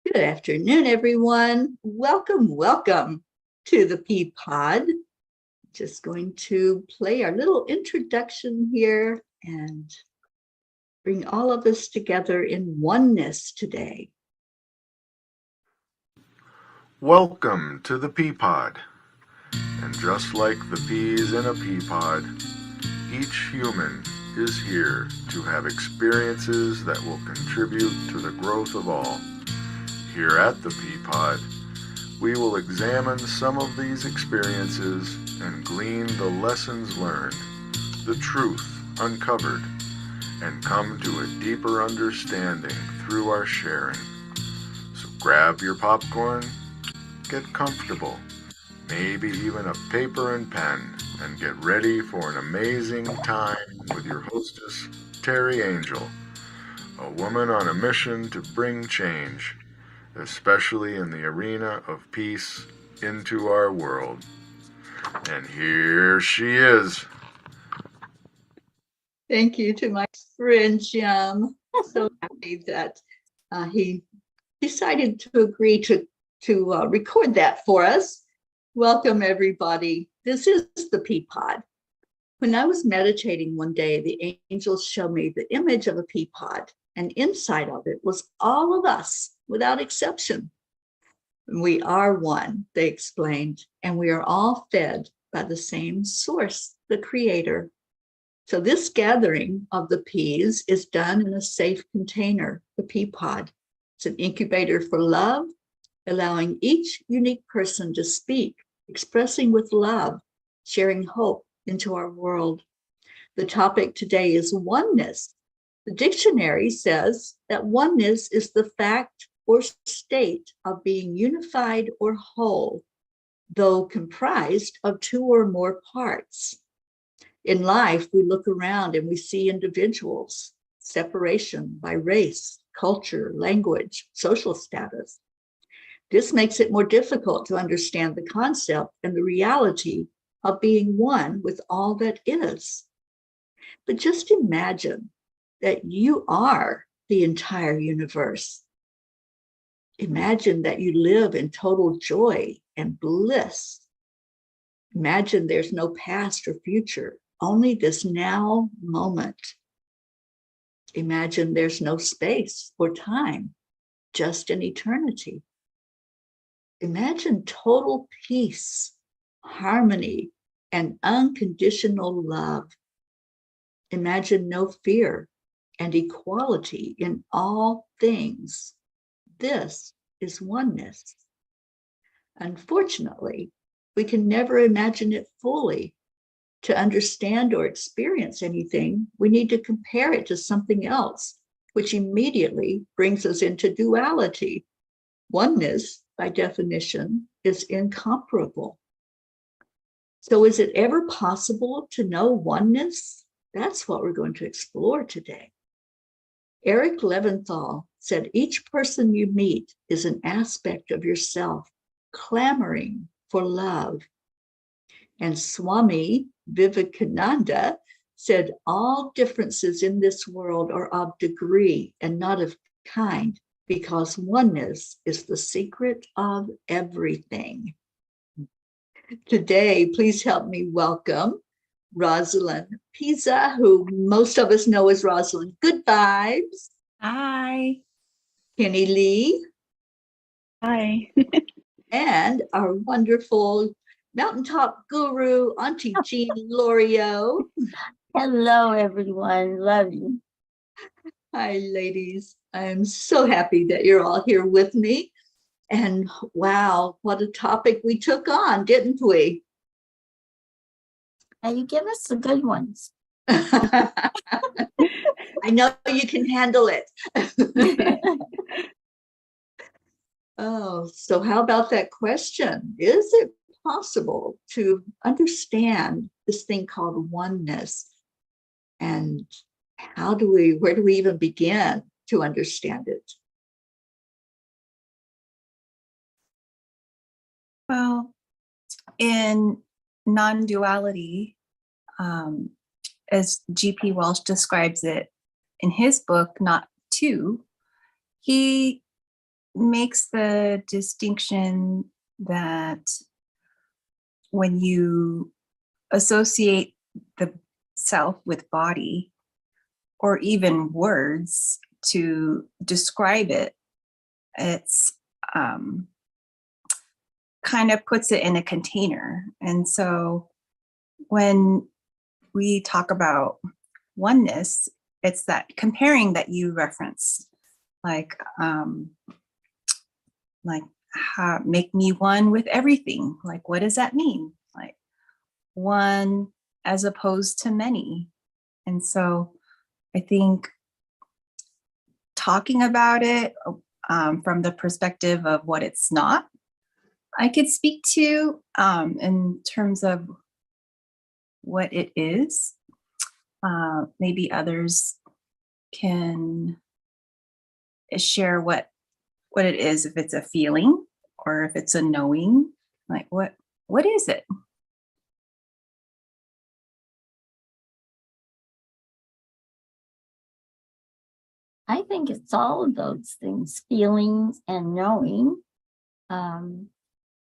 Good afternoon, everyone. Welcome to the Peapod. Just going to play our little introduction here and bring all of us together in oneness today. Welcome to the Peapod. And just like the peas in a peapod, each human is here to have experiences that will contribute to the growth of all. Here at the Peapod, we will examine some of these experiences and glean the lessons learned, the truth uncovered, and come to a deeper understanding through our sharing. So grab your popcorn, get comfortable, maybe even a paper and pen, and get ready for an amazing time with your hostess, Teri Angel, a woman on a mission to bring change, especially in the arena of peace, into our world. And here she is. Thank you to my friend Jim. So happy that he decided to agree to record that for us. Welcome, everybody. This is the Peapod. When I was meditating one day, the angels showed me the image of a peapod, and inside of it was all of us, without exception. We are one, they explained, and we are all fed by the same source, the Creator. So this gathering of the peas is done in a safe container, the Peapod. It's an incubator for love, allowing each unique person to speak, expressing with love, sharing hope into our world. The topic today is oneness. The dictionary says that oneness is the fact or state of being unified or whole, though comprised of two or more parts. In life, we look around and we see individuals, separation by race, culture, language, social status. This makes it more difficult to understand the concept and the reality of being one with all that is. But just imagine that you are the entire universe. Imagine that you live in total joy and bliss. Imagine there's no past or future, only this now moment. Imagine there's no space or time, just an eternity. Imagine total peace, harmony, and unconditional love. Imagine no fear and equality in all things. This is oneness. Unfortunately, we can never imagine it fully. To understand or experience anything, we need to compare it to something else, which immediately brings us into duality. Oneness, by definition, is incomparable. So is it ever possible to know oneness? That's what we're going to explore today. Eric Leventhal said each person you meet is an aspect of yourself, clamoring for love. And Swami Vivekananda said all differences in this world are of degree and not of kind, because oneness is the secret of everything. Today, please help me welcome Rosalyn Piza, who most of us know as Rosalyn Good Vibes. Hi. Pennie Ly. Hi. And our wonderful mountaintop guru, Auntie Jean Lorio. Hello, everyone. Love you. Hi, ladies. I'm so happy that you're all here with me. And wow, what a topic we took on, didn't we? And you give us the good ones. I know you can handle it. Oh, so how about that question? Is it possible to understand this thing called oneness? And where do we even begin to understand it? Well, in non-duality, as G.P. Welch describes it in his book, Not Two, he makes the distinction that when you associate the self with body or even words to describe it, it's kind of puts it in a container. And so when we talk about oneness, it's that comparing that you reference, like how, make me one with everything. Like, what does that mean? Like one as opposed to many. And so I think talking about it from the perspective of what it's not, I could speak to in terms of what it is. Maybe others can share what it is, if it's a feeling or if it's a knowing. Like what is it? I think it's all of those things, feelings and knowing.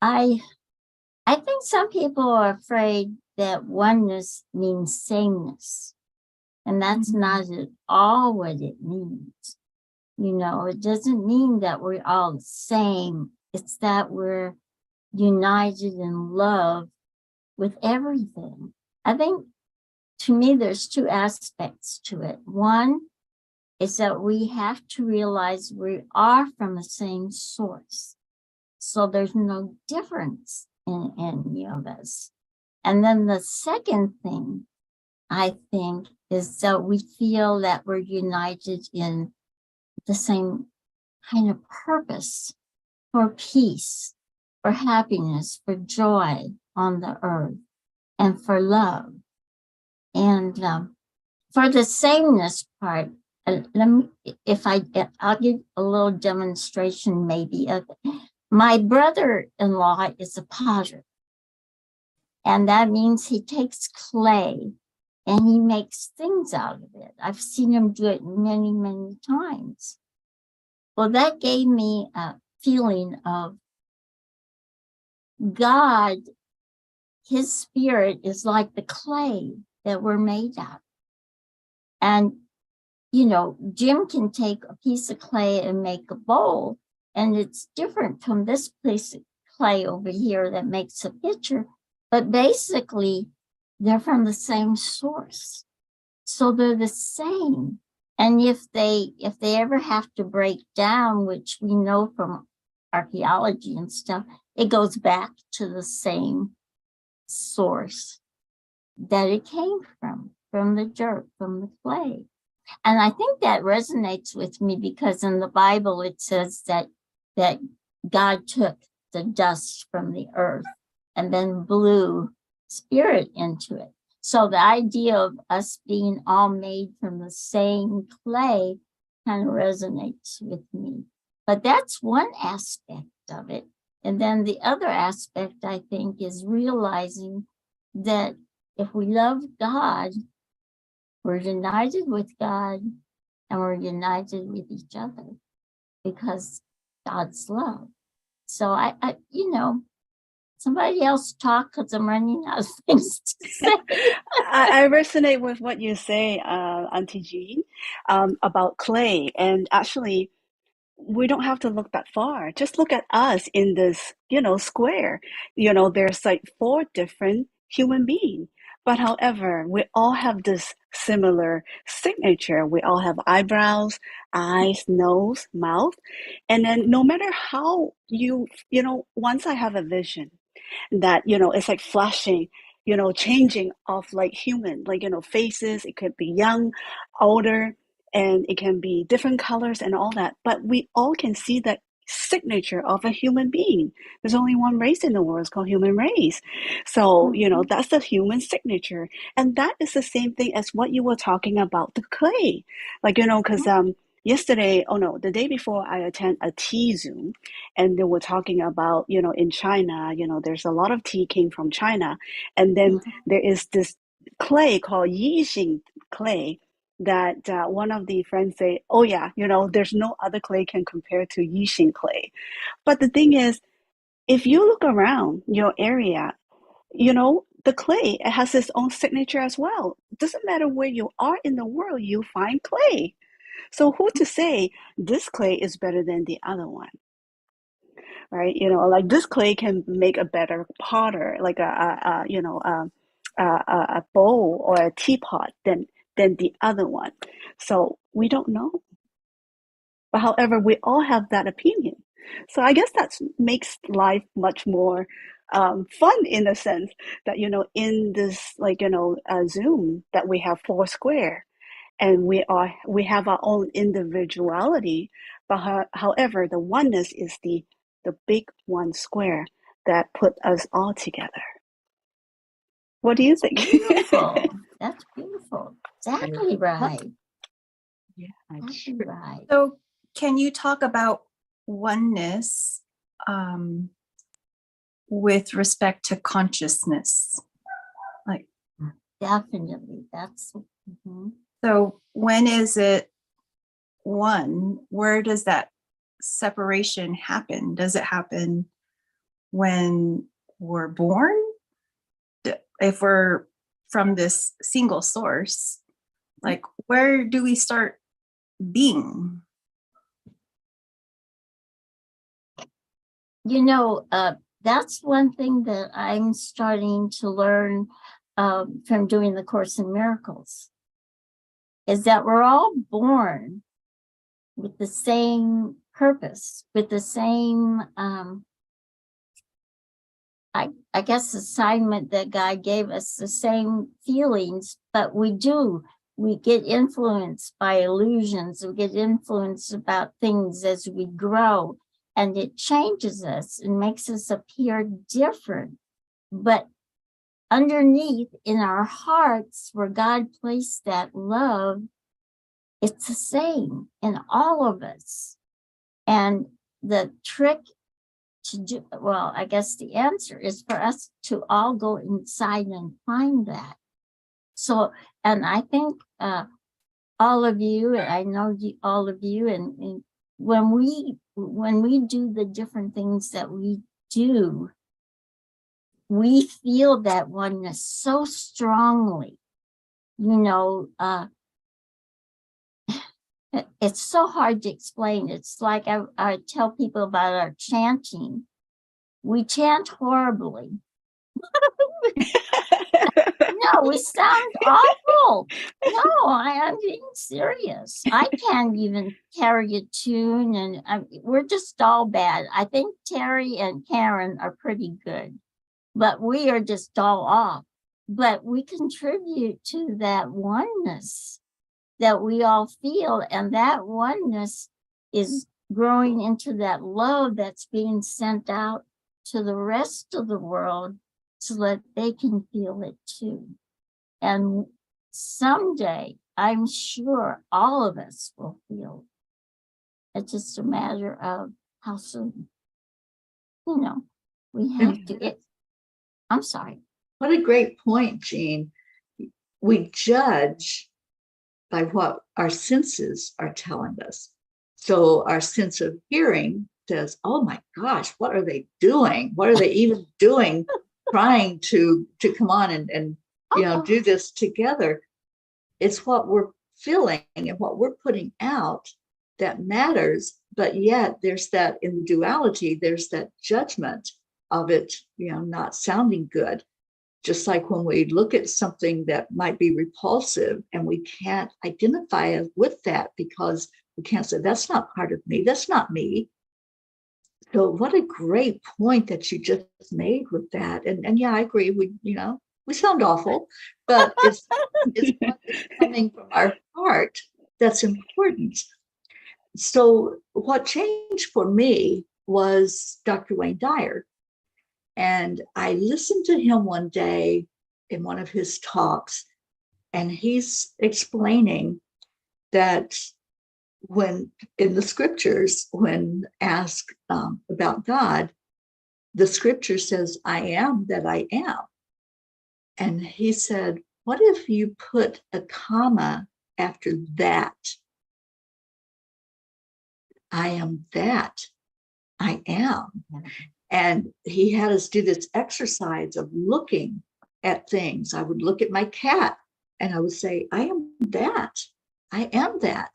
I think some people are afraid that oneness means sameness, and that's not at all what it means. You know, it doesn't mean that we're all the same. It's that we're united in love with everything. I think, to me, there's two aspects to it. One is that we have to realize we are from the same source. So there's no difference in any of us. And then the second thing, I think, is that we feel that we're united in the same kind of purpose for peace, for happiness, for joy on the earth, and for love. And for the sameness part, let me, I'll give a little demonstration maybe of it. My brother-in-law is a potter, and that means he takes clay and he makes things out of it. I've seen him do it many, many times. Well, that gave me a feeling of God. His spirit is like the clay that we're made of. And, you know, Jim can take a piece of clay and make a bowl, and it's different from this piece of clay over here that makes a pitcher, but basically they're from the same source. So they're the same. And if they ever have to break down, which we know from archaeology and stuff, it goes back to the same source that it came from the dirt, from the clay. And I think that resonates with me because in the Bible it says that God took the dust from the earth and then blew spirit into it. So the idea of us being all made from the same clay kind of resonates with me. But that's one aspect of it. And then the other aspect, I think, is realizing that if we love God, we're united with God and we're united with each other because God's love. So I you know, somebody else talk because I'm running out of things to say. I resonate with what you say, Auntie Jean, about clay. And actually, we don't have to look that far. Just look at us in this, square. There's like 4 different human beings. But however, we all have this similar signature. We all have eyebrows, eyes, nose, mouth. And then no matter how once I have a vision that, it's like flashing, changing of like human, like, faces, it could be young, older, and it can be different colors and all that. But we all can see that signature of a human being. There's only one race in the world, it's called human race. So, that's the human signature. And that is the same thing as what you were talking about, the clay. Like, because yesterday, the day before, I attend a tea Zoom, and they were talking about, in China, there's a lot of tea came from China. And then there is this clay called Yixing clay that one of the friends say, oh yeah, there's no other clay can compare to Yixing clay. But the thing is, if you look around your area, the clay, it has its own signature as well. It doesn't matter where you are in the world, you find clay. So who to say this clay is better than the other one, right? Like this clay can make a better potter, like a bowl or a teapot than the other one. So we don't know. But however, we all have that opinion. So I guess that makes life much more fun in a sense that, in this, like, Zoom, that we have four square and we have our own individuality. But however, the oneness is the big one square that put us all together. What do you think? Beautiful. That's beautiful. Exactly right. Yeah, Exactly right. So can you talk about oneness with respect to consciousness? Like, Definitely. That's so when is it one? Where does that separation happen? Does it happen when we're born? If we're from this single source, like where do we start being? That's one thing that I'm starting to learn from doing the Course in Miracles, is that we're all born with the same purpose, with the same, I guess, assignment that God gave us, the same feelings, but we get influenced by illusions, we get influenced about things as we grow, and it changes us and makes us appear different. But underneath in our hearts, where God placed that love, it's the same in all of us. And the trick to do, well, I guess the answer is for us to all go inside and find that. So, and I think all of you, and I know all of you, and when we do the different things that we do, we feel that oneness so strongly. It's so hard to explain. It's like I tell people about our chanting. We chant horribly. No, we sound awful. No, I'm being serious. I can't even carry a tune, and we're just all bad. I think Teri and Karen are pretty good, but we are just all off. But we contribute to that oneness that we all feel, and that oneness is growing into that love that's being sent out to the rest of the world so that they can feel it too. And someday, I'm sure all of us will feel it. It's just a matter of how soon. We have to. I'm sorry. What a great point, Jean. We judge by what our senses are telling us. So our sense of hearing says, oh my gosh, what are they doing? What are they even doing? Trying to come on and do this together. It's what we're feeling and what we're putting out that matters. But yet there's that, in the duality, there's that judgment of it, not sounding good. Just like when we look at something that might be repulsive and we can't identify with that because we can't say, that's not part of me, that's not me. So what a great point that you just made with that. And yeah, I agree. We sound awful, but it's coming from our heart that's important. So what changed for me was Dr. Wayne Dyer. And I listened to him one day in one of his talks, and he's explaining that when in the scriptures, when asked about God, the scripture says, I am that I am. And he said, what if you put a comma after that. I am that. I am. And he had us do this exercise of looking at things. I would look at my cat and I would say, I am that. I am that.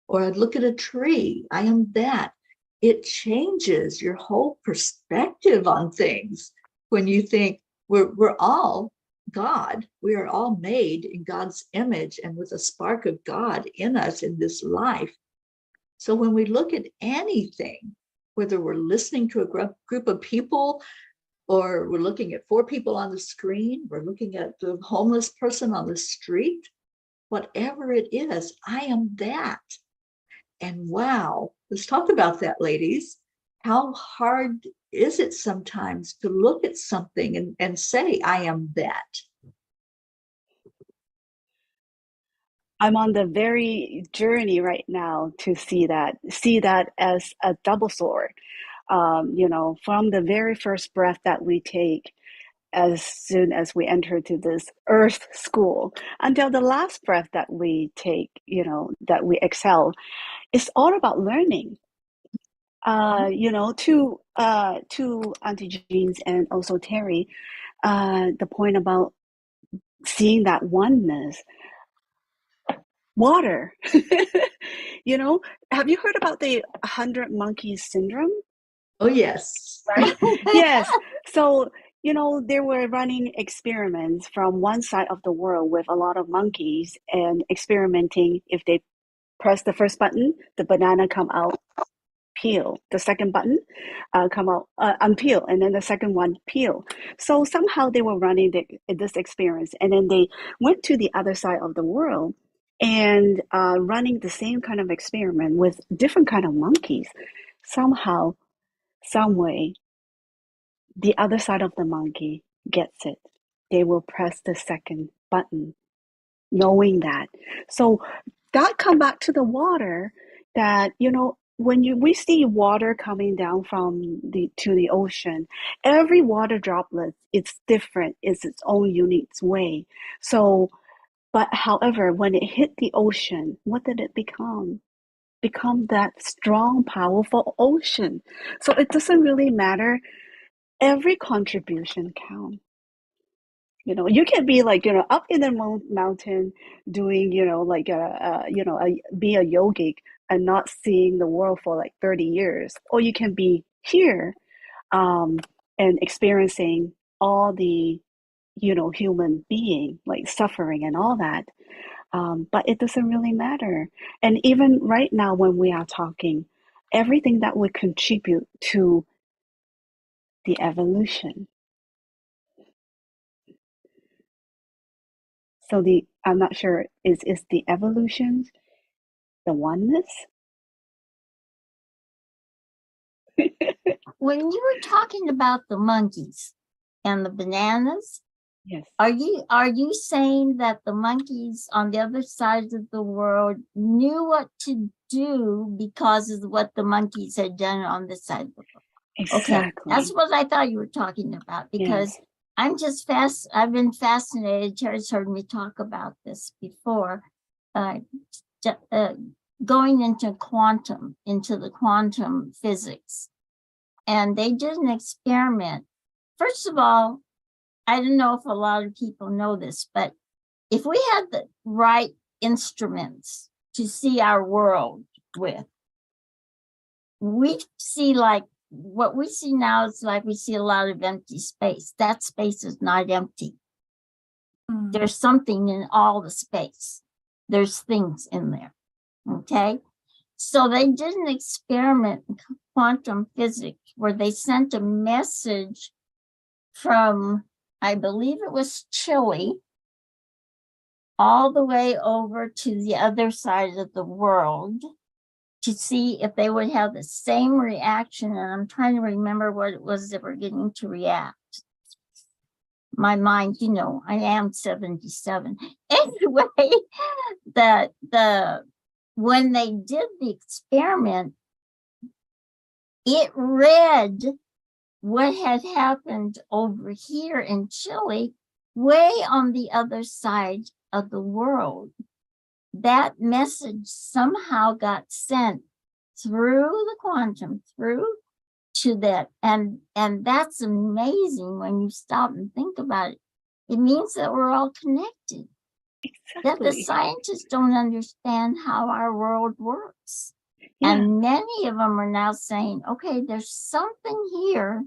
Or I'd look at a tree. I am that. It changes your whole perspective on things when you think we're all God. We are all made in God's image and with a spark of God in us in this life. So when we look at anything, whether we're listening to a group of people, or we're looking at 4 people on the screen, we're looking at the homeless person on the street, whatever it is, I am that. And wow, let's talk about that, ladies. How hard is it sometimes to look at something and say, I am that? I'm on the very journey right now to see that as a double sword. From the very first breath that we take, as soon as we enter to this earth school, until the last breath that we take, that we exhale, it's all about learning. To Auntie Jean's and also Teri, the point about seeing that oneness. Water. Have you heard about the 100 monkeys syndrome? Oh, yes. Right? Yes. So, they were running experiments from one side of the world with a lot of monkeys and experimenting. If they press the first button, the banana come out, peel. The second button come out, unpeel, and then the second one, peel. So somehow they were running this experience, and then they went to the other side of the world and running the same kind of experiment with different kind of monkeys. Somehow, some way, the other side of the monkey gets it. They will press the second button, knowing that. So that come back to the water, that when we see water coming down from to the ocean, every water droplet, it's different, it's its own unique way. So, but however, when it hit the ocean, what did it become? Become that strong, powerful ocean. So it doesn't really matter. Every contribution counts. You can be like, up in the mountain doing, be a yogic and not seeing the world for like 30 years. Or you can be here and experiencing all the, human being, like suffering and all that. But it doesn't really matter. And even right now when we are talking, everything that would contribute to the evolution. So I'm not sure, is the evolution the oneness? When you were talking about the monkeys and the bananas, Yes. are you saying that the monkeys on the other side of the world knew what to do because of what the monkeys had done on this side of the world? Exactly. Okay, that's what I thought you were talking about, because Yes. I've been fascinated. Teri's heard me talk about this before, going into the quantum physics. And they did an experiment. First of all, I don't know if a lot of people know this, but if we had the right instruments to see our world with, we see like what we see now is like we see a lot of empty space. That space is not empty. There's something in all the space. There's things in there. Okay. So they did an experiment in quantum physics where they sent a message from, I believe it was Chile, all the way over to the other side of the world to see if they would have the same reaction. And I'm trying to remember what it was that were getting to react. My mind, I am 77. Anyway, when they did the experiment, it read what had happened over here in Chile, way on the other side of the world. that message somehow got sent through the quantum, through to that. And that's amazing when you stop and think about it. It means that we're all connected. That the Exactly. scientists don't understand how our world works. Yeah. And many of them are now saying, okay, there's something here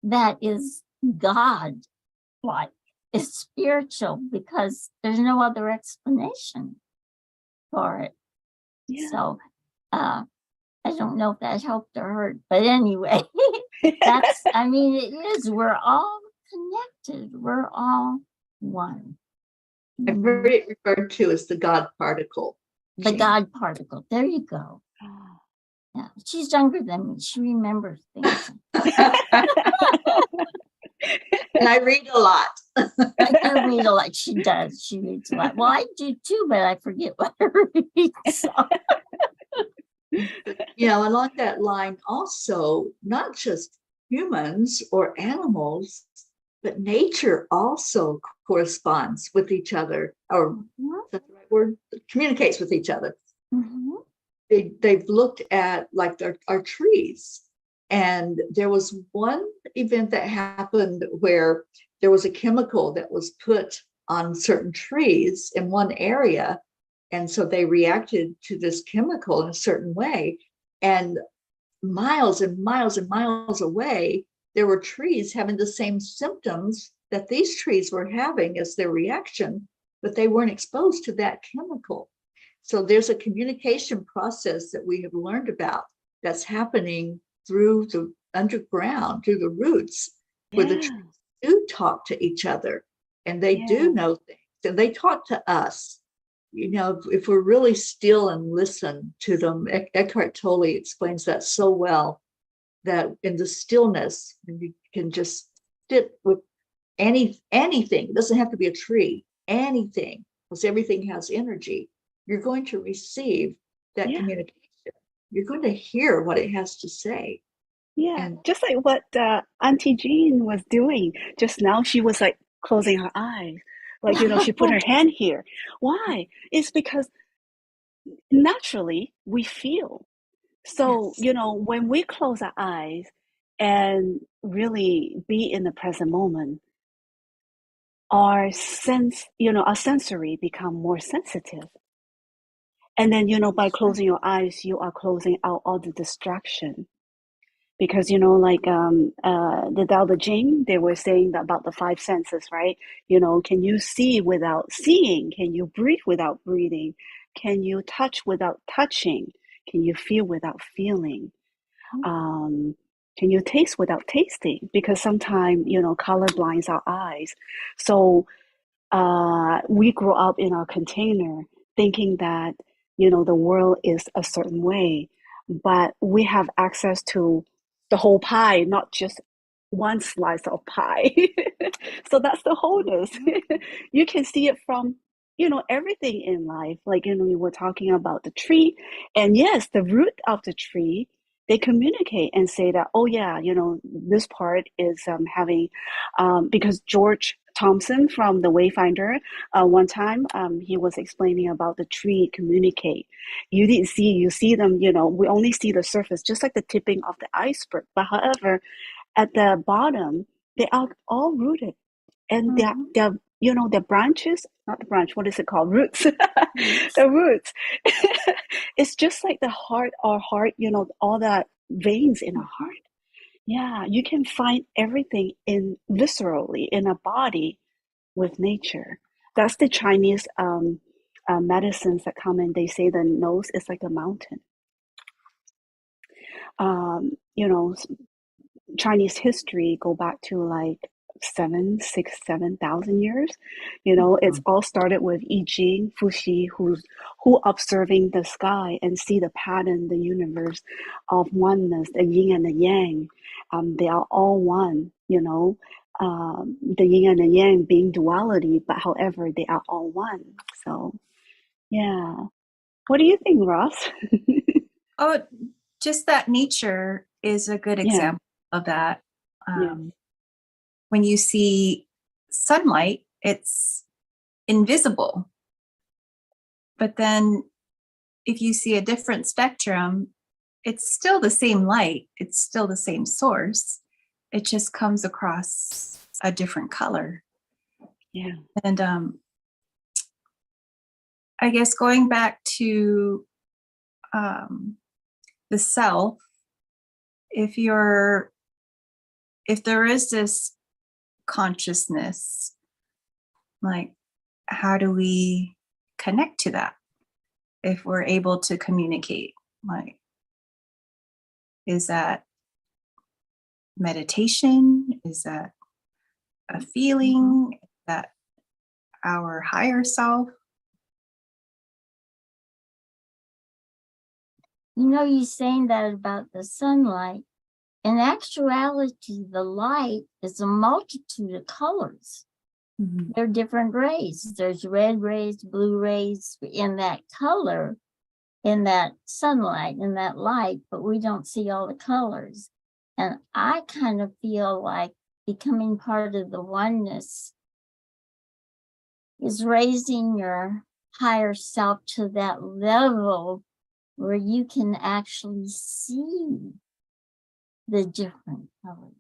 that is God-like, is spiritual, because there's no other explanation for it. Yeah. So I don't know if that helped or hurt, but anyway, that's, I mean, it is, we're all connected. We're all one. I've heard it referred to as the God particle. The God particle. There you go. Yeah, she's younger than me. She remembers things. And I read a lot. I do read a lot. She does. She reads a lot. Well, I do too, but I forget what I read. So. You know, along that line also, not just humans or animals, but nature also corresponds with each other, or that's the right word, communicates with each other. Mm-hmm. They've looked at like our trees. And there was one event that happened where there was a chemical that was put on certain trees in one area. And so they reacted to this chemical in a certain way. And miles and miles and miles away, there were trees having the same symptoms that these trees were having as their reaction, but they weren't exposed to that chemical. So there's a communication process that we have learned about that's happening through the underground, through the roots, where the trees do talk to each other, and they do know things, and they talk to us. You know, if we're really still and listen to them. Eckhart Tolle explains that so well, that in the stillness, you can just sit with anything. It doesn't have to be a tree, anything, because everything has energy. You're going to receive that communication. You're going to hear what it has to say. Yeah, And just like what Auntie Jean was doing just now. She was like closing her eyes, like, you know, she put her hand here. Why? It's because naturally we feel. So, you know, when we close our eyes and really be in the present moment, our sensory become more sensitive. And then, you know, by closing your eyes, you are closing out all the distraction. Because, you know, like the Tao Te Ching, they were saying about the five senses, right? You know, can you see without seeing? Can you breathe without breathing? Can you touch without touching? Can you feel without feeling? Can you taste without tasting? Because sometimes, you know, color blinds our eyes. So we grow up in our container thinking that, you know, the world is a certain way, but we have access to the whole pie, not just one slice of pie. So that's the wholeness. You can see it from, you know, everything in life. Like, you know, we were talking about the tree, and yes, the root of the tree, they communicate and say that, oh yeah, you know, this part is having, because George Thompson from the Wayfinder, one time he was explaining about the tree communicate. You see them, you know, we only see the surface, just like the tipping of the iceberg. But however, at the bottom, they are all rooted, and they're you know, the branches, not the branch, what is it called? Roots. The roots. It's just like the heart, our heart, you know, all that veins in our heart. Yeah, you can find everything in viscerally in a body with nature. That's the Chinese medicines that come in. They say the nose is like a mountain. You know, Chinese history go back to like 7,000 years. You know, it's all started with I Ching, Fuxi, who observing the sky and see the pattern, the universe of oneness, the yin and the yang. They are all one, you know. The yin and the yang being duality, but however, they are all one. So, yeah. What do you think, Ross? Oh, just that nature is a good Yeah. example of that. Yeah. When you see sunlight, it's invisible. But then if you see a different spectrum, it's still the same light. It's still the same source. It just comes across a different color. Yeah. And I guess going back to the self, if there is this consciousness, like, how do we connect to that? If we're able to communicate, like, is that meditation? Is that a feeling? Is that our higher self? You know, you're saying that about the sunlight. In actuality, the light is a multitude of colors. Mhm. There are different rays. There's red rays, blue rays in that color, in that sunlight, in that light, but we don't see all the colors. And I kind of feel like becoming part of the oneness is raising your higher self to that level where you can actually see the different colors.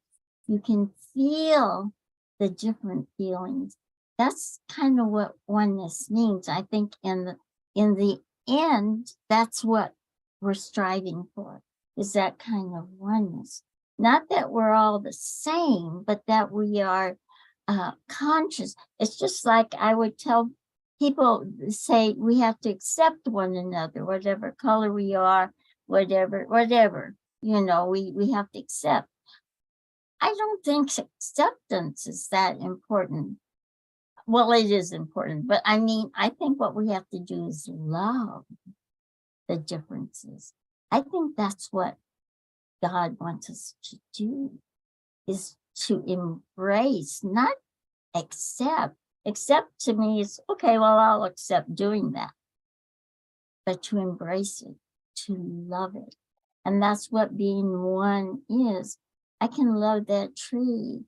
You can feel the different feelings. That's kind of what oneness means. I think in the end, that's what we're striving for, is that kind of oneness. Not that we're all the same, but that we are conscious. It's just like I would tell people, say we have to accept one another, whatever color we are, whatever, you know, we have to accept. I don't think acceptance is that important. Well, it is important, but I mean, I think what we have to do is love the differences. I think that's what God wants us to do, is to embrace, not accept. Accept to me is, okay, well, I'll accept doing that. But to embrace it, to love it. And that's what being one is. I can love that tree,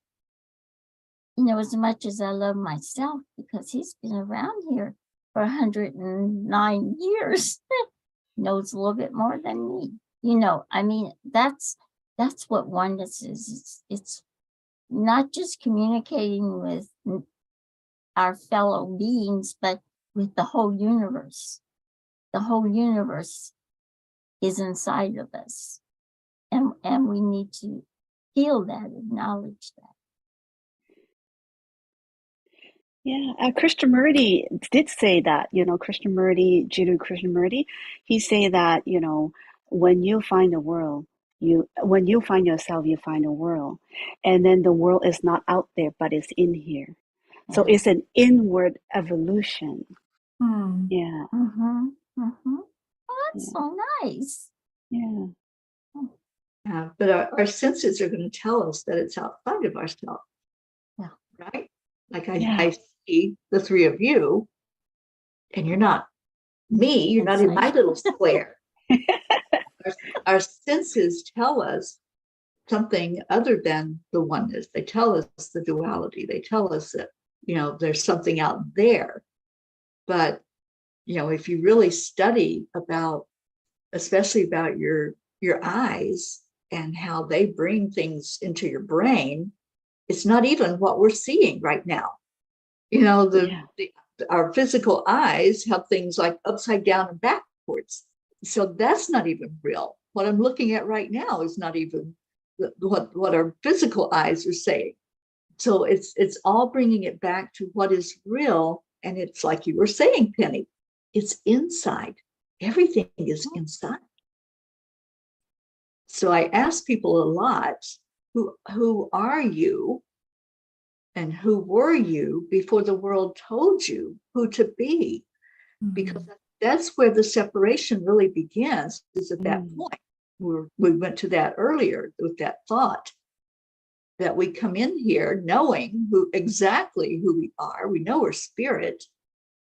you know, as much as I love myself, because he's been around here for 109 years. Knows a little bit more than me. You know, I mean, that's what oneness is. It's not just communicating with our fellow beings, but with the whole universe. The whole universe is inside of us. And we need to feel that, acknowledge that. Yeah, Krishnamurti did say that, Krishnamurti, Jiddu Krishnamurti, he say that, when you find the world, when you find yourself, you find the world. And then the world is not out there, but it's in here. So Yeah. it's an inward evolution. Hmm. Yeah, Mm-hmm. Mm-hmm. Oh, that's yeah, so nice. yeah, Yeah, but our senses are going to tell us that it's outside of ourselves. Yeah. Right? Like yeah. I see the three of you, and you're not me, you're not in my Inside. little square. Our senses tell us something other than the oneness. They tell us the duality. They tell us that, there's something out there. But, if you really study about, especially about your eyes and how they bring things into your brain, it's not even what we're seeing right now. Our physical eyes have things like upside down and backwards. So that's not even real. What I'm looking at right now is not even what our physical eyes are saying. So it's all bringing it back to what is real. And it's like you were saying, Pennie, it's inside. Everything is inside. So I ask people a lot, who are you? And who were you before the world told you who to be? Because that's where the separation really begins, is at that point. We went to that earlier with that thought that we come in here knowing exactly who we are. We know we're spirit.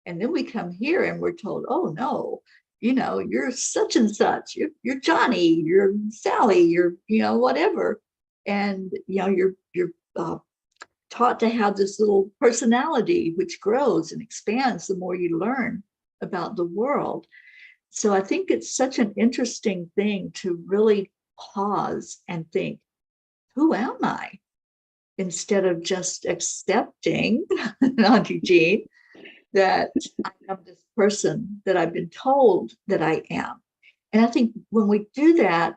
And then we come here and we're told, oh no, you're such and such. You're Johnny, you're Sally, you're, whatever. And, you're taught to have this little personality which grows and expands the more you learn about the world. So I think it's such an interesting thing to really pause and think, who am I? Instead of just accepting, Auntie Jean, that I am this person that I've been told that I am. And I think when we do that,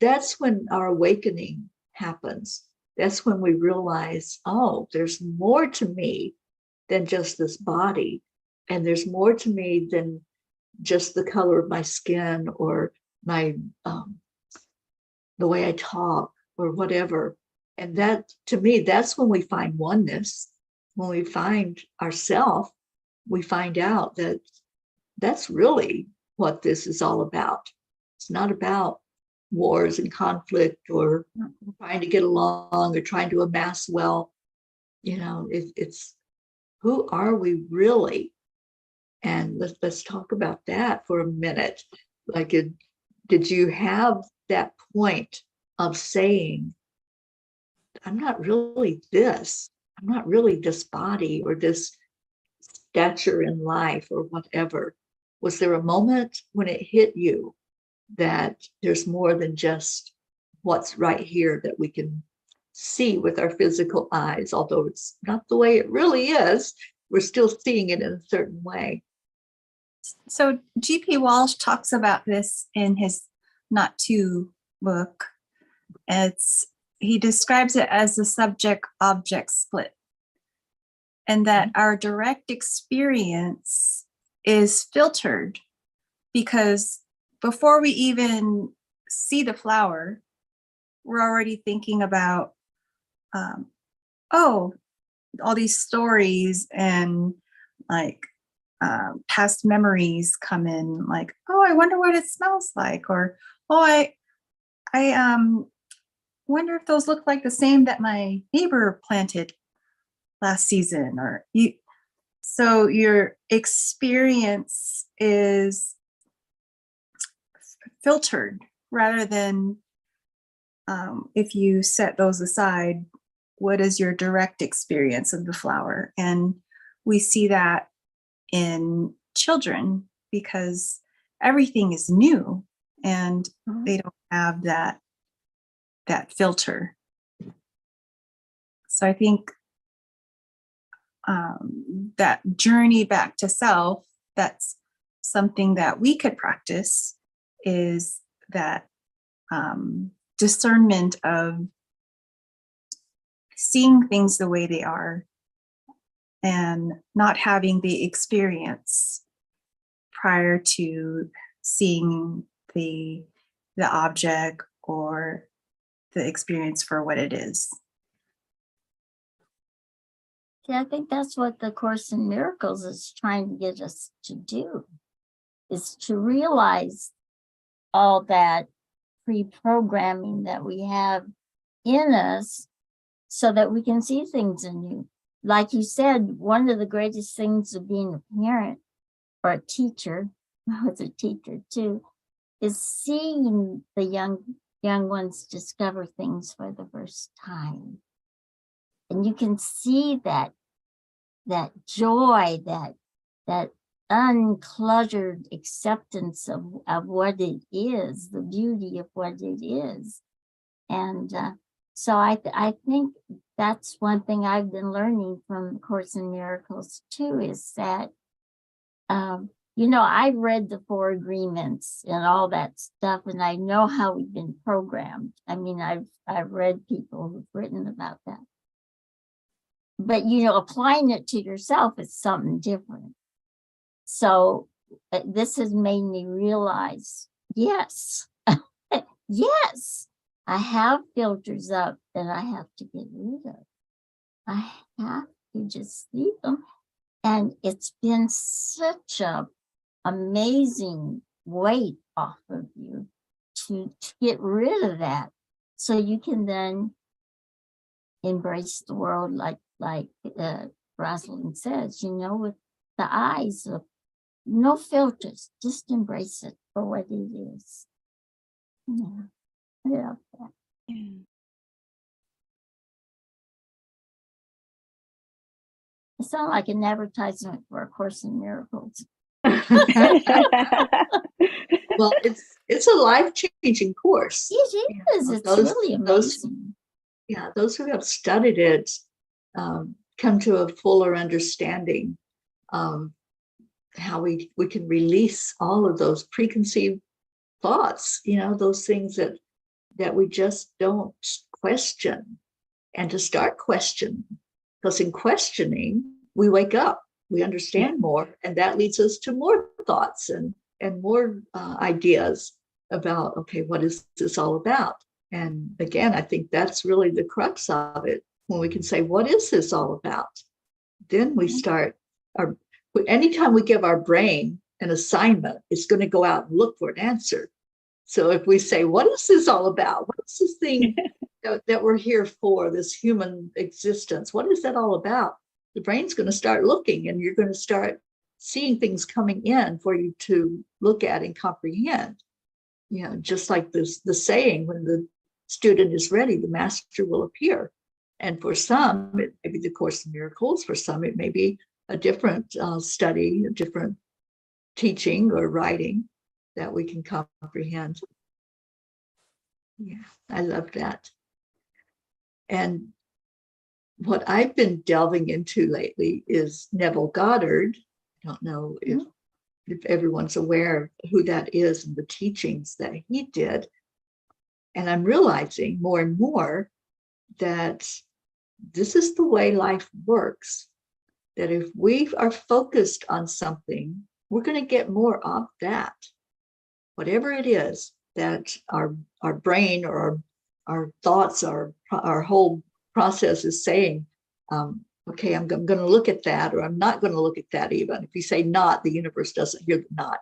that's when our awakening happens. That's when we realize, oh, there's more to me than just this body. And there's more to me than just the color of my skin or my the way I talk or whatever. And that, to me, that's when we find oneness. When we find ourselves, we find out that that's really what this is all about. It's not about wars and conflict or trying to get along or trying to amass wealth. It's who are we really? And let's talk about that for a minute. Like, did you have that point of saying, I'm not really this. I'm not really this body or this stature in life or whatever. Was there a moment when it hit you that there's more than just what's right here that we can see with our physical eyes, although it's not the way it really is, we're still seeing it in a certain way. So G.P. Walsh talks about this in his Not To book. He describes it as the subject-object split, and that our direct experience is filtered because before we even see the flower, we're already thinking about, all these stories and like past memories come in, like, oh, I wonder what it smells like, or oh, I wonder if those look like the same that my neighbor planted last season, or you. So your experience is filtered rather than if you set those aside, what is your direct experience of the flower? And we see that in children because everything is new and they don't have that filter. So I think that journey back to self, that's something that we could practice, is that discernment of seeing things the way they are and not having the experience prior to seeing the object or the experience for what it is. Yeah, I think that's what the Course in Miracles is trying to get us to do, is to realize all that pre-programming that we have in us so that we can see things anew. Like you said, one of the greatest things of being a parent or a teacher, I was a teacher too, is seeing the young ones discover things for the first time. And you can see that joy, that uncluttered acceptance of what it is, the beauty of what it is. And so I think that's one thing I've been learning from the Course in Miracles too, is that, I've read the 4 agreements and all that stuff, and I know how we've been programmed. I mean, I've read people who've written about that. But, applying it to yourself is something different. So this has made me realize, yes, yes, I have filters up that I have to get rid of. I have to just leave them. And it's been such a amazing weight off of you to get rid of that. So you can then embrace the world like Rosalyn says, with the eyes of no filters, just embrace it for what it is. Yeah, I love that. Yeah. It sounds like an advertisement for A Course in Miracles. Well, it's a life-changing course. It is. It's really amazing. Those who have studied it come to a fuller understanding of how we can release all of those preconceived thoughts, those things that we just don't question, and to start questioning, because in questioning we wake up, we understand more, and that leads us to more thoughts and more ideas about, okay, what is this all about? And again, I think that's really the crux of it. When we can say, what is this all about? Then we start anytime we give our brain an assignment, it's going to go out and look for an answer. So if we say, what is this all about? What's this thing that we're here for, this human existence? What is that all about? The brain's going to start looking, and you're going to start seeing things coming in for you to look at and comprehend. Just like the saying, when the student is ready, the master will appear. And for some, it may be the Course in Miracles. For some, it may be a different study, a different teaching or writing that we can comprehend. Yeah, I love that. And what I've been delving into lately is Neville Goddard. I don't know if everyone's aware of who that is and the teachings that he did. And I'm realizing more and more that this is the way life works, that if we are focused on something, we're going to get more of that. Whatever it is that our brain or our thoughts, our whole process is saying, okay, I'm going to look at that, or I'm not going to look at that even. If you say not, the universe doesn't hear the not.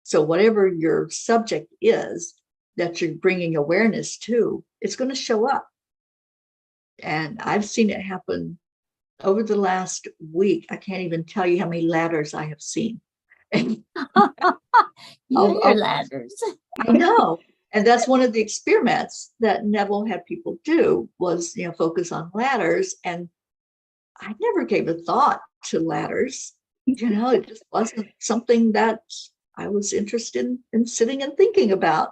So whatever your subject is that you're bringing awareness to, it's going to show up. And I've seen it happen over the last week. I can't even tell you how many ladders I have seen. You and your ladders. I know. And that's one of the experiments that Neville had people do, was, focus on ladders. And I never gave a thought to ladders. It just wasn't something that I was interested in sitting and thinking about.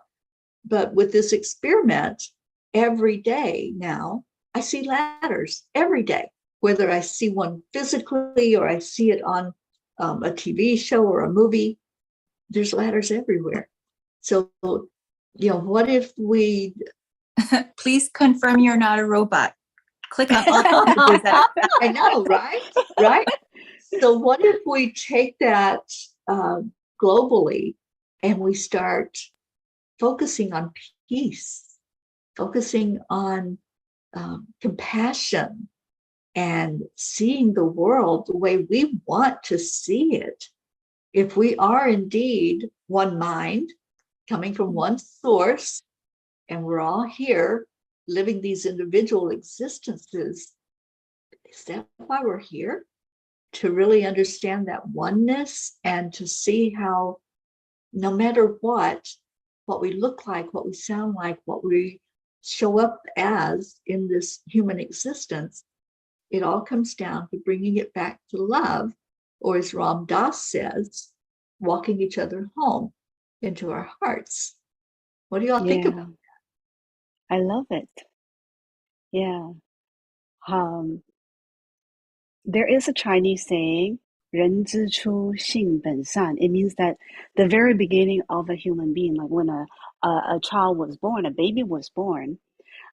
But with this experiment, every day now, I see ladders every day, whether I see one physically or I see it on a TV show or a movie. There's ladders everywhere. So, what if we... Please confirm you're not a robot. Click on I know, right? Right. So what if we take that globally and we start focusing on peace, focusing on compassion, and seeing the world the way we want to see it? If we are indeed one mind, coming from one source, and we're all here living these individual existences, is that why we're here? To really understand that oneness, and to see how no matter what we look like, what we sound like, what we show up as in this human existence, it all comes down to bringing it back to love, or as Ram Dass says, walking each other home into our hearts. What do y'all think about that? I love it. Yeah. There is a Chinese saying, 人之初性本善. It means that the very beginning of a human being, like when a child was born, a baby was born,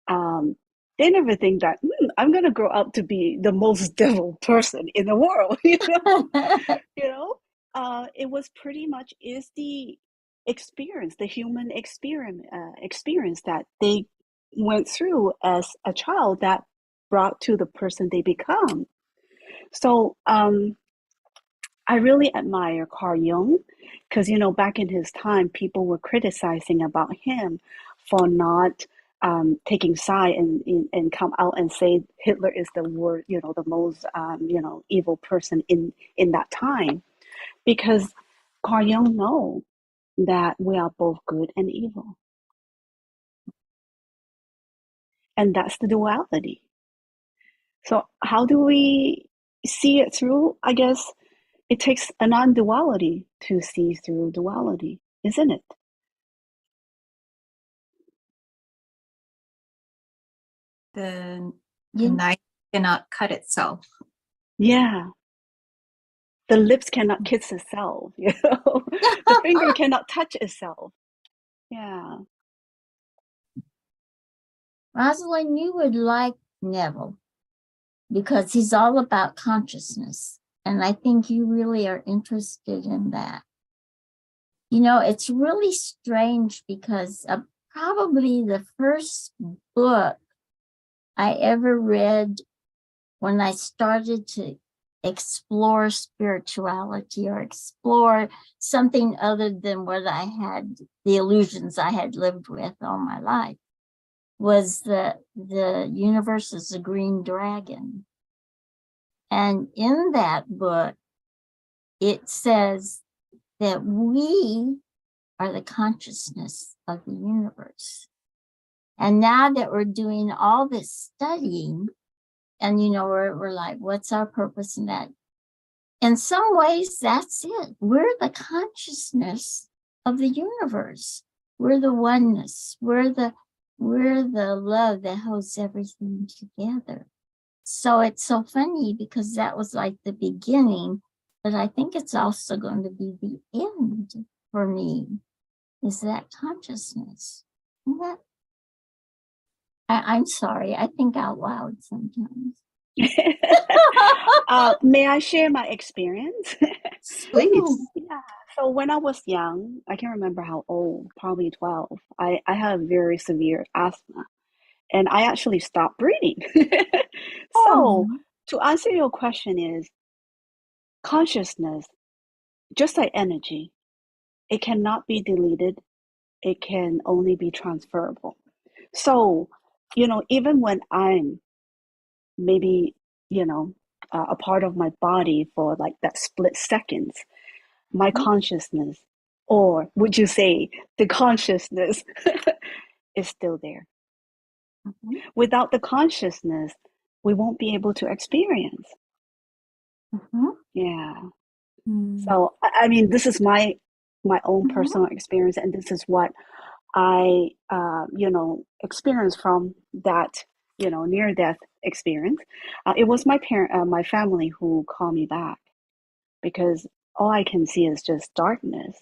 they never think that I'm going to grow up to be the most devil person in the world. It was pretty much is the experience, the human experience that they went through as a child that brought to the person they become. So I really admire Carl Jung, because back in his time, people were criticizing about him for not taking side and come out and say Hitler is the worst, the most evil person in that time, because Carl Jung knows that we are both good and evil, and that's the duality. So how do we see it through? I guess it takes a non-duality to see through duality, isn't it? The You- knife cannot cut itself. Yeah. The lips cannot kiss itself, you know. The finger cannot touch itself. Yeah. Rosalind, you would like Neville because he's all about consciousness. And I think you really are interested in that. You know, it's really strange because probably the first book I ever read when I started to explore spirituality or explore something other than what I had, the illusions I had lived with all my life, was the universe is a green dragon. And in that book, it says that we are the consciousness of the universe. And now that we're doing all this studying, and you know, we're like, what's our purpose in that? In some ways, that's it. We're the consciousness of the universe. We're the oneness. We're the love that holds everything together. So it's so funny because that was like the beginning, but I think it's also going to be the end for me, is that consciousness. That, I'm sorry, I think out loud sometimes. May I share my experience? Please. Yeah. So when I was young, I can't remember how old, probably 12, I had very severe asthma and I actually stopped breathing. So to answer your question is consciousness, just like energy, it cannot be deleted. It can only be transferable. So, you know, even when I'm maybe, you know, a part of my body for like that split seconds, my consciousness, or would you say the consciousness, is still there. Without the consciousness, we won't be able to experience. Yeah. So, I mean, this is my own personal experience, and this is what I, you know, experienced from that, you know, near-death experience. It was my family who called me back because all I can see is just darkness.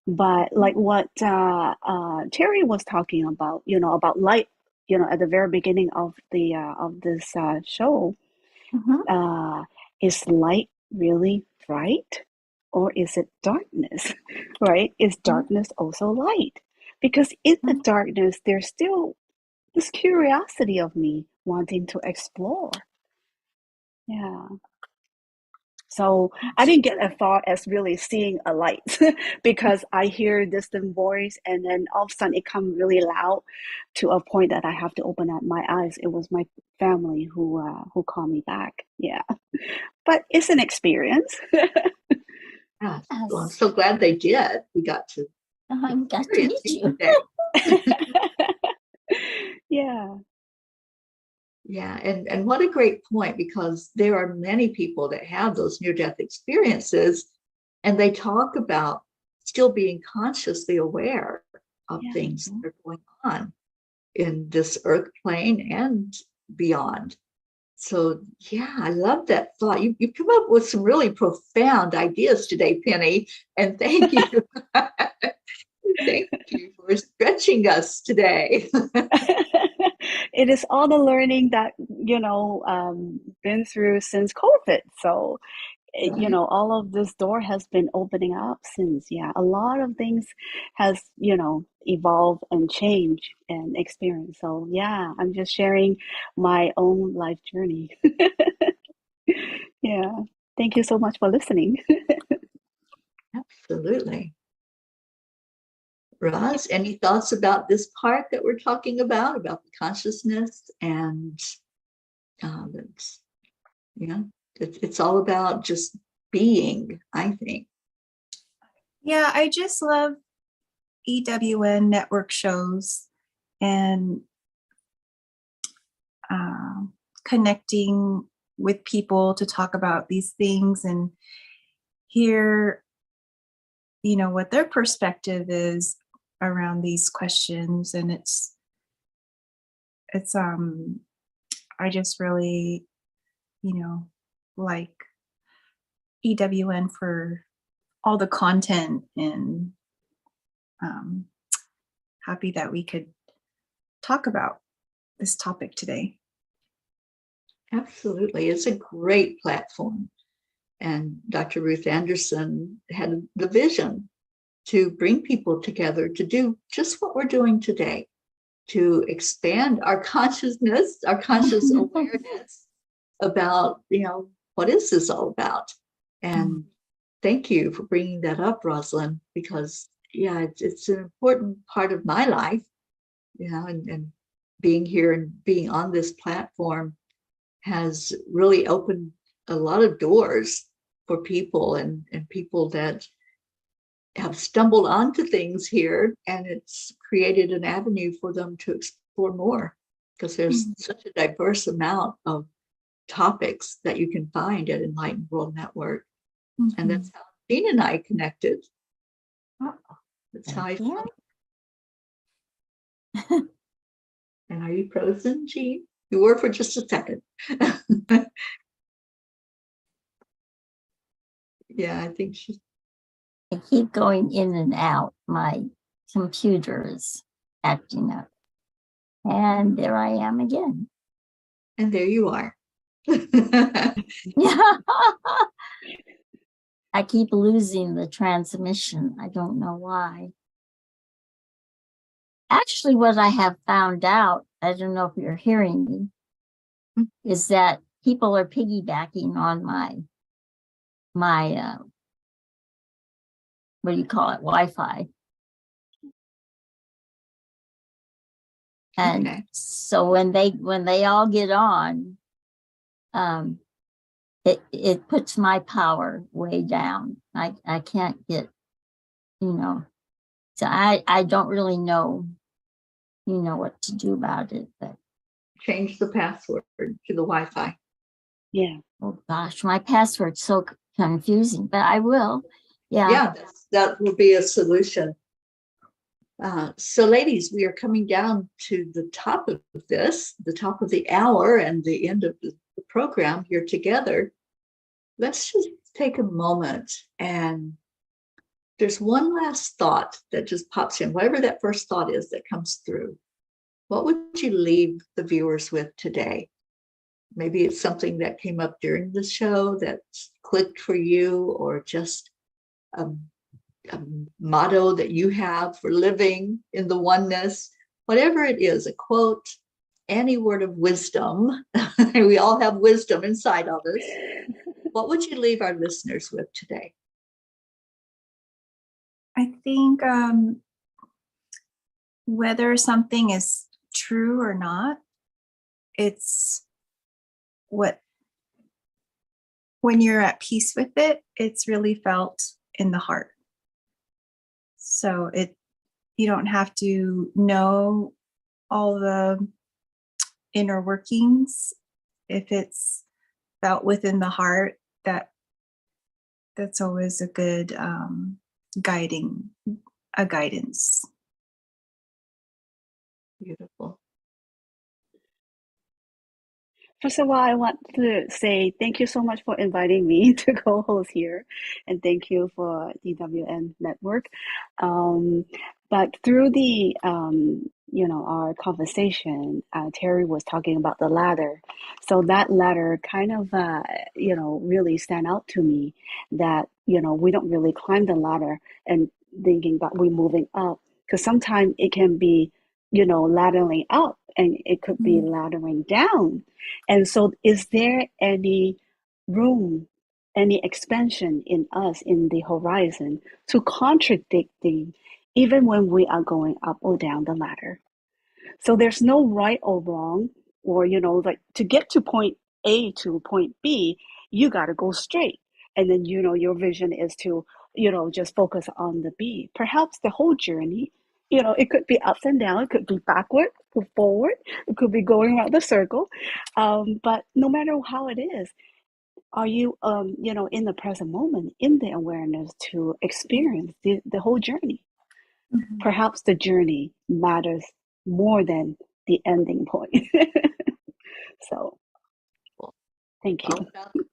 But like what Teri was talking about, you know, about light, you know, at the very beginning of the of this show, is light really bright, or is it darkness? Right? Is darkness also light? Because in the darkness, there's still this curiosity of me wanting to explore. Yeah. So I didn't get as far as really seeing a light because I hear a distant voice and then all of a sudden it comes really loud to a point that I have to open up my eyes. It was my family who called me back. Yeah. But it's an experience. Yeah. Well, I'm so glad they did. We got to experience meet you today. Yeah. Yeah, and what a great point, because there are many people that have those near-death experiences, and they talk about still being consciously aware of things that are going on in this earth plane and beyond. So yeah, I love that thought. You come up with some really profound ideas today, Pennie, and thank you. Thank you for stretching us today. It is all the learning that, you know, been through since COVID. So, you know, all of this door has been opening up since. Yeah, a lot of things has, you know, evolved and changed and experienced. So yeah, I'm just sharing my own life journey. Yeah. Thank you so much for listening. Absolutely. Roz, any thoughts about this part that we're talking about the consciousness and it's all about just being, I think. Yeah, I just love EWN network shows and connecting with people to talk about these things. And hear, you know, what their perspective is around these questions. And it's I just really, you know, like EWN for all the content, and happy that we could talk about this topic today. Absolutely. It's a great platform. And Dr. Ruth Anderson had the vision to bring people together to do just what we're doing today, to expand our consciousness, our conscious awareness about, you know, what is this all about? And thank you for bringing that up, Rosalyn, because yeah, it's an important part of my life, you know, and being here and being on this platform has really opened a lot of doors for people and people that have stumbled onto things here, and it's created an avenue for them to explore more, because there's such a diverse amount of topics that you can find at Enlightened World Network. And that's how Jean and I connected. That's how I felt. And are you frozen, Jean? You were for just a second. Yeah, I think she's. I keep going in and out. My computer is acting up. And there I am again. And there you are. Yeah. I keep losing the transmission. I don't know why. Actually, what I have found out, I don't know if you're hearing me, is that people are piggybacking on my what do you call it, Wi-Fi. And Okay. so when they all get on, it puts my power way down. I can't get, you know, so I don't really know, you know, what to do about it. But Change the password to the Wi-Fi. Yeah. oh gosh, my password's so confusing, but I will. Yeah. Yeah, that will be a solution. So ladies, we are coming down to the top of this, the top of the hour and the end of the program here together. Let's just take a moment, and there's one last thought that just pops in, whatever that first thought is that comes through. What would you leave the viewers with today? Maybe it's something that came up during the show that clicked for you, or just a motto that you have for living in the oneness. Whatever it is, a quote, any word of wisdom. We all have wisdom inside of us. What would you leave our listeners with today? I think whether something is true or not, it's when you're at peace with it, it's really felt in the heart. So you don't have to know all the inner workings. If it's felt within the heart, that's always a good guidance. Beautiful. First of all, I want to say thank you so much for inviting me to co-host here, and thank you for DWN Network. But through the our conversation, Teri was talking about the ladder. So that ladder kind of really stand out to me, that we don't really climb the ladder and thinking that we're moving up, because sometimes it can be laddering up, and it could be laddering down. And so is there any room, any expansion in us, in the horizon, to contradicting even when we are going up or down the ladder? So there's no right or wrong, or like to get to point A to point B, you got to go straight. And then your vision is to just focus on the B. Perhaps the whole journey, it could be ups and down, it could be backward, forward, it could be going around the circle. But no matter how it is, are you, in the present moment, in the awareness to experience the whole journey? Mhm. Perhaps the journey matters more than the ending point. So, thank you.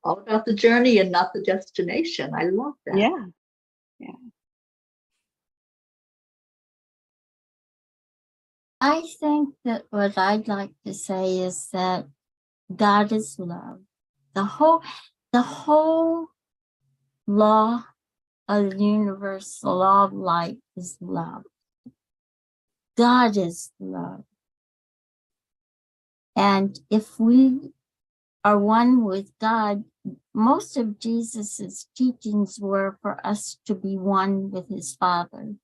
All about the journey and not the destination. I love that. Yeah, yeah. I think that what I'd like to say is that God is love. The whole law of the universe, the law of life is love. God is love. And if we are one with God, most of Jesus's teachings were for us to be one with his Father,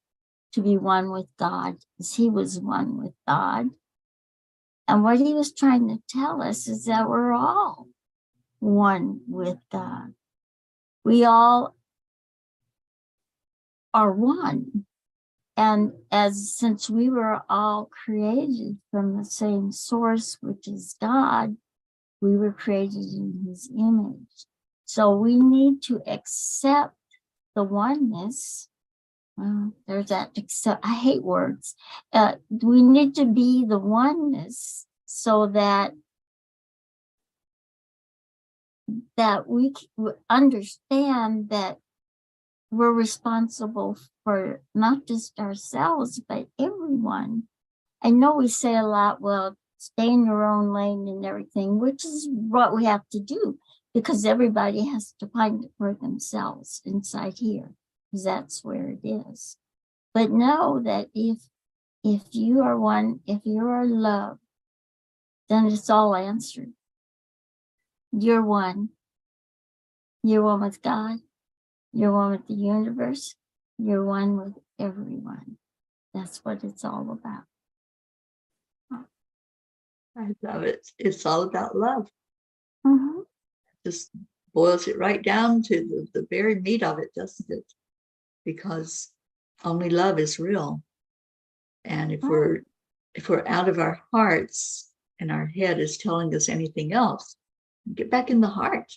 to be one with God, as he was one with God. And what he was trying to tell us is that we're all one with God. We all are one. And since we were all created from the same source, which is God, we were created in his image. So we need to accept the oneness. There's that accept. I hate words. We need to be the oneness so that we understand that we're responsible for not just ourselves, but everyone. I know we say a lot, well, stay in your own lane and everything, which is what we have to do because everybody has to find it for themselves inside here, because that's where it is. But know that if you are one, if you are love, then it's all answered. You're one. You're one with God. You're one with the universe. You're one with everyone. That's what it's all about. I love it. It's all about love. Mm-hmm. Just boils it right down to the very meat of it, doesn't it? Because only love is real. And if we're out of our hearts and our head is telling us anything else, get back in the heart.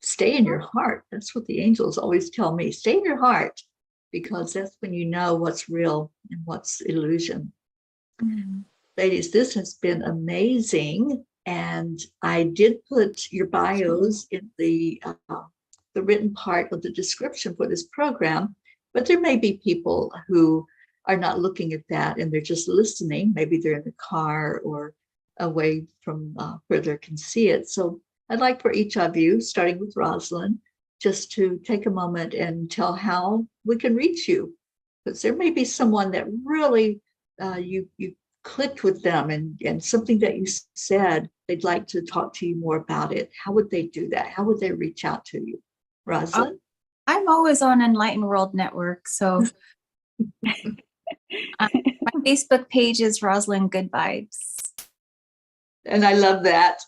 Stay in your heart. That's what the angels always tell me. Stay in your heart, because that's when you know what's real and what's illusion. Mm-hmm. Ladies, this has been amazing. And I did put your bios in the written part of the description for this program, but there may be people who are not looking at that and they're just listening. Maybe they're in the car or away from where they can see it. So I'd like for each of you, starting with Rosalyn, just to take a moment and tell how we can reach you, because there may be someone that really you clicked with them and something that you said, they'd like to talk to you more about it. How would they do that? How would they reach out to you? Rosalyn? I'm always on Enlightened World Network. So my Facebook page is Rosalyn Good Vibes. And I love that.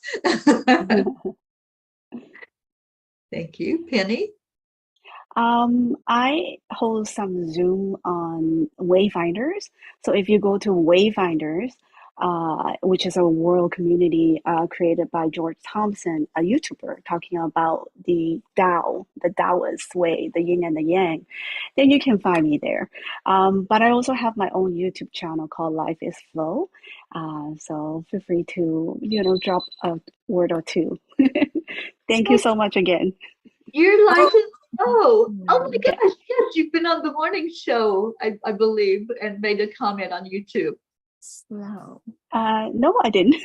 Thank you. Pennie? I host some Zoom on Wayfinders. So if you go to Wayfinders, which is a world community created by George Thompson, a YouTuber, talking about the Tao, the Taoist way, the yin and the yang, then you can find me there. But I also have my own YouTube channel called Life is Flow. So feel free to, drop a word or two. Thank you so much again. Your life is flow. Oh my Yeah. gosh, yes, you've been on the morning show, I believe, and made a comment on YouTube. Slow. No, I didn't.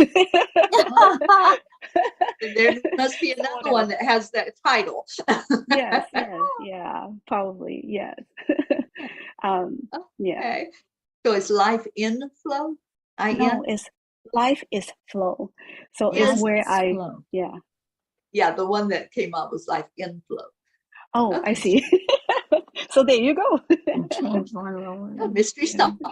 There must be another one that has that title. Yes, yeah, probably, yes. Yeah. Okay. So it's life in flow? No, it's life is flow. So Yes. it's where Slow. Yeah, the one that came up was life in flow. Oh, Okay. I see. So there you go. And change one little word. Mystery solved.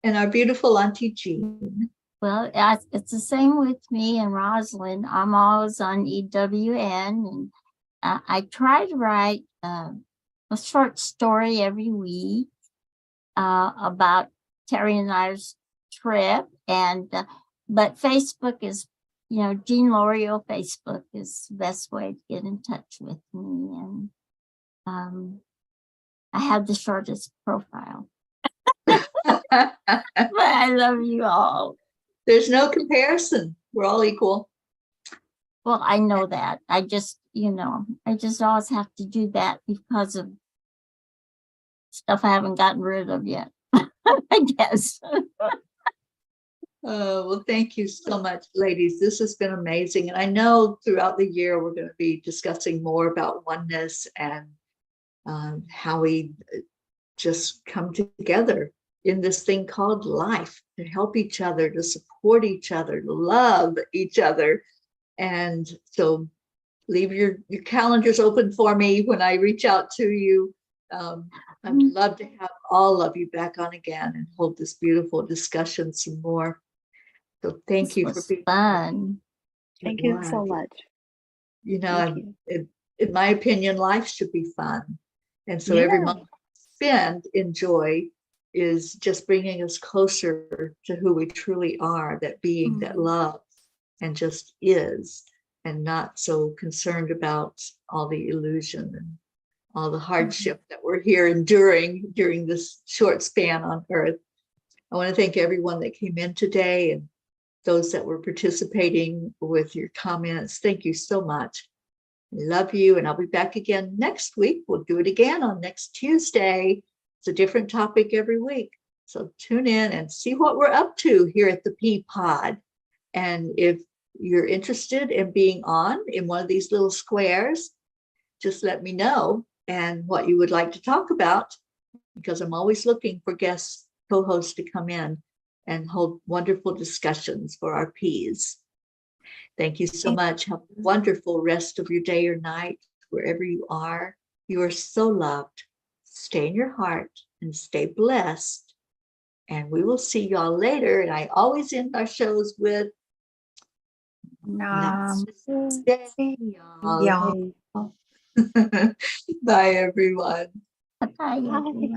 And our beautiful Auntie Jean. Well, it's the same with me and Rosalyn. I'm always on EWN, and I try to write a short story every week about Teri and I's trip. And but Facebook is Jean Lorio Facebook is the best way to get in touch with me. And I have the shortest profile. But I love you all. There's no comparison. We're all equal. Well, I know that. I just always have to do that because of stuff I haven't gotten rid of yet, I guess. Well, thank you so much, ladies. This has been amazing. And I know throughout the year, we're going to be discussing more about oneness and how we just come together in this thing called life to help each other, to support each other, to love each other. And so leave your calendars open for me when I reach out to you. I'd love to have all of you back on again and hold this beautiful discussion some more. So thank you for being fun. Thank you so much. In my opinion, life should be fun. And so every moment spent in joy is just bringing us closer to who we truly are, that being that loves and just is, and not so concerned about all the illusion and all the hardship that we're here enduring during this short span on earth. I want to thank everyone that came in today and those that were participating with your comments. Thank you so much. Love you. And I'll be back again next week. We'll do it again on next Tuesday. It's a different topic every week. So tune in and see what we're up to here at the Peapod. And if you're interested in being on in one of these little squares, just let me know and what you would like to talk about, because I'm always looking for guest co-hosts to come in and hold wonderful discussions for our Ps. Thank you so much. Have a wonderful rest of your day or night, wherever you are. You are so loved. Stay in your heart and stay blessed. And we will see y'all later. And I always end our shows with Namaste, y'all. Yay. Bye, everyone. Bye, everyone.